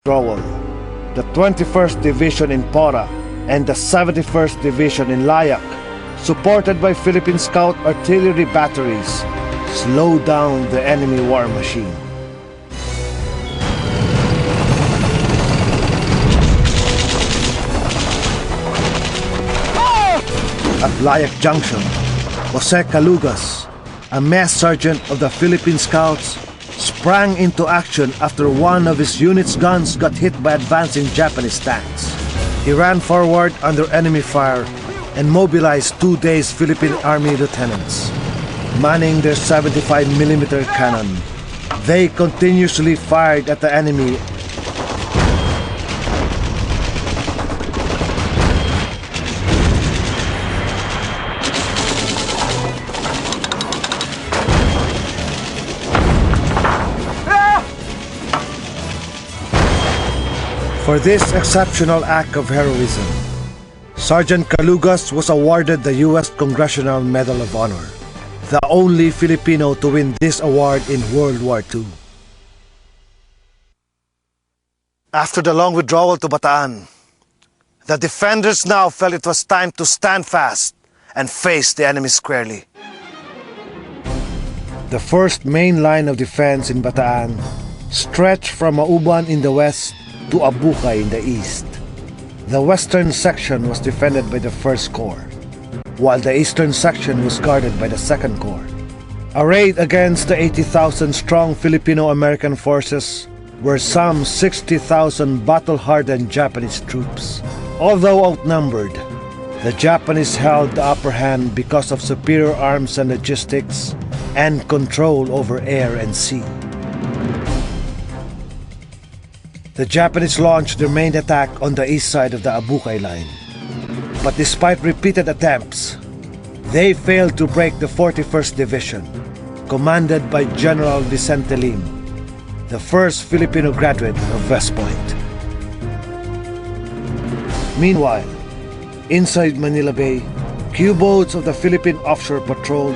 withdrawal. The 21st Division in Pora and the 71st Division in Layak, supported by Philippine Scout artillery batteries, slowed down the enemy war machine. At Layak Junction, Jose Calugas, a mess sergeant of the Philippine Scouts, sprang into action after one of his unit's guns got hit by advancing Japanese tanks. He ran forward under enemy fire and mobilized 2 days Philippine Army lieutenants. Manning their 75mm cannon, they continuously fired at the enemy. For this exceptional act of heroism, Sergeant Calugas was awarded the U.S. Congressional Medal of Honor, the only Filipino to win this award in World War II. After the long withdrawal to Bataan, the defenders now felt it was time to stand fast and face the enemy squarely. The first main line of defense in Bataan stretched from Mauban in the west to Abukay in the east. The western section was defended by the 1st Corps, while the eastern section was guarded by the 2nd Corps. Arrayed against the 80,000-strong Filipino-American forces were some 60,000 battle-hardened Japanese troops. Although outnumbered, the Japanese held the upper hand because of superior arms and logistics and control over air and sea. The Japanese launched their main attack on the east side of the Abukay line. But despite repeated attempts, they failed to break the 41st Division, commanded by General Vicente Lim, the first Filipino graduate of West Point. Meanwhile, inside Manila Bay, Q-boats of the Philippine Offshore Patrol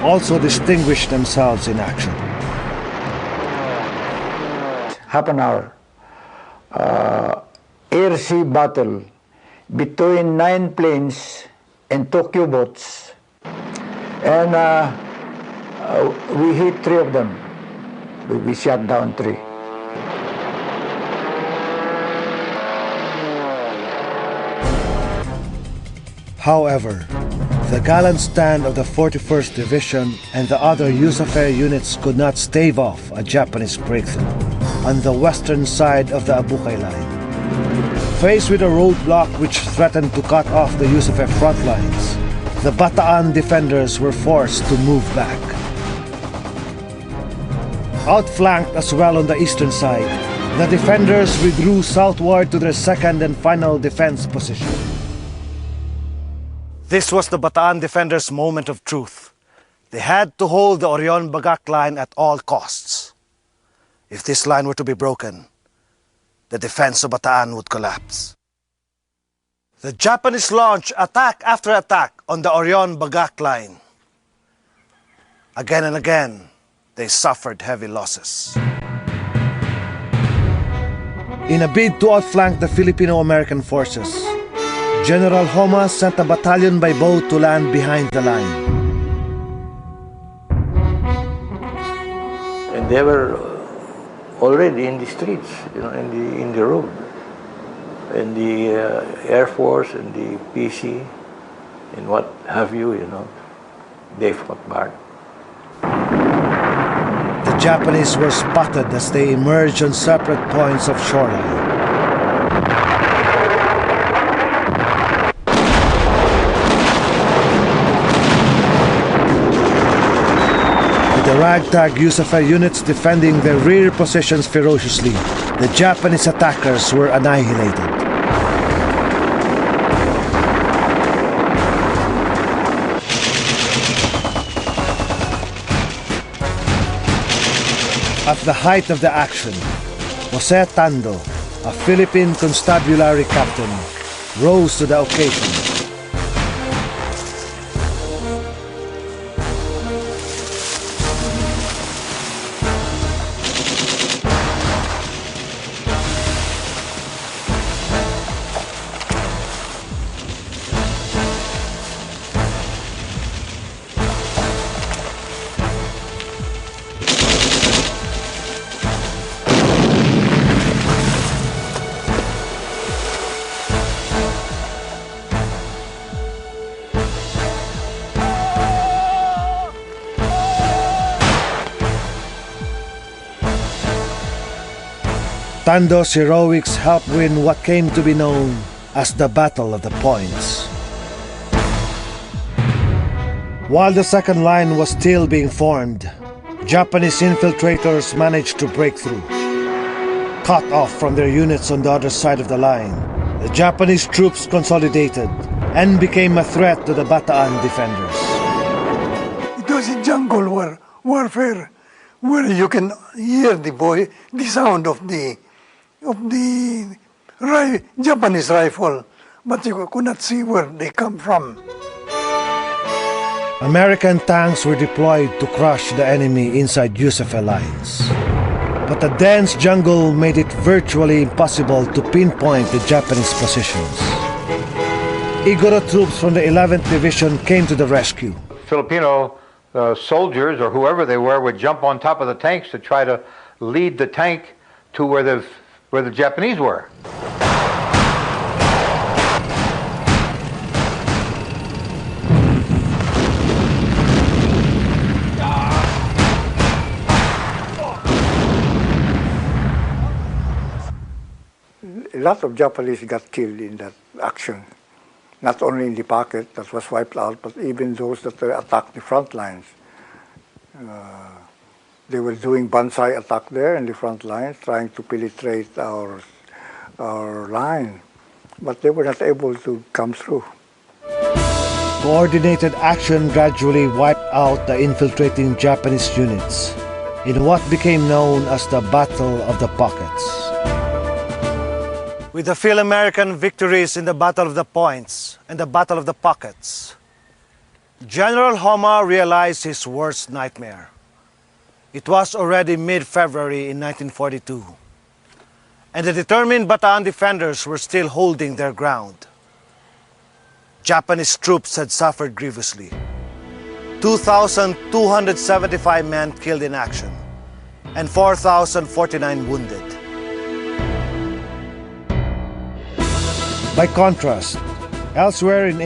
also distinguished themselves in action. Half an hour. Air-sea battle between 9 planes and 2 Q-boats, and we hit 3 of them. We shot down 3. However, the gallant stand of the 41st Division and the other Yusufe units could not stave off a Japanese breakthrough on the western side of the Abukay line. Faced with a roadblock which threatened to cut off the Yusufe front lines, the Bataan defenders were forced to move back. Outflanked as well on the eastern side, the defenders withdrew southward to their second and final defense position. This was the Bataan defenders' moment of truth. They had to hold the Orion-Bagak line at all costs. If this line were to be broken, the defense of Bataan would collapse. The Japanese launched attack after attack on the Orion-Bagak line. Again and again, they suffered heavy losses. In a bid to outflank the Filipino-American forces, General Homa sent a battalion by boat to land behind the line. And they were already in the streets, in the road. And the Air Force and the PC and what have you, they fought back. The Japanese were spotted as they emerged on separate points of shoreline. The ragtag Yusufe units defending their rear positions ferociously, the Japanese attackers were annihilated. At the height of the action, Jose Tando, a Philippine constabulary captain, rose to the occasion. Tando's heroics helped win what came to be known as the Battle of the Points. While the second line was still being formed, Japanese infiltrators managed to break through. Cut off from their units on the other side of the line, the Japanese troops consolidated and became a threat to the Bataan defenders. It was a jungle warfare where you can hear the sound of the Japanese rifle, but you could not see where they come from. American tanks were deployed to crush the enemy inside Yusufa lines. But the dense jungle made it virtually impossible to pinpoint the Japanese positions. Igoro troops from the 11th Division came to the rescue. Filipino soldiers or whoever they were would jump on top of the tanks to try to lead the tank to where the Japanese were. A lot of Japanese got killed in that action. Not only in the pocket that was wiped out, but even those that attacked the front lines. They were doing banzai attack there in the front lines, trying to penetrate our line, but they were not able to come through. Coordinated action gradually wiped out the infiltrating Japanese units in what became known as the Battle of the Pockets. With the Phil-American victories in the Battle of the Points and the Battle of the Pockets, General Homa realized his worst nightmare. It was already mid-February in 1942, and the determined Bataan defenders were still holding their ground. Japanese troops had suffered grievously. 2,275 men killed in action, and 4,049 wounded. By contrast, elsewhere in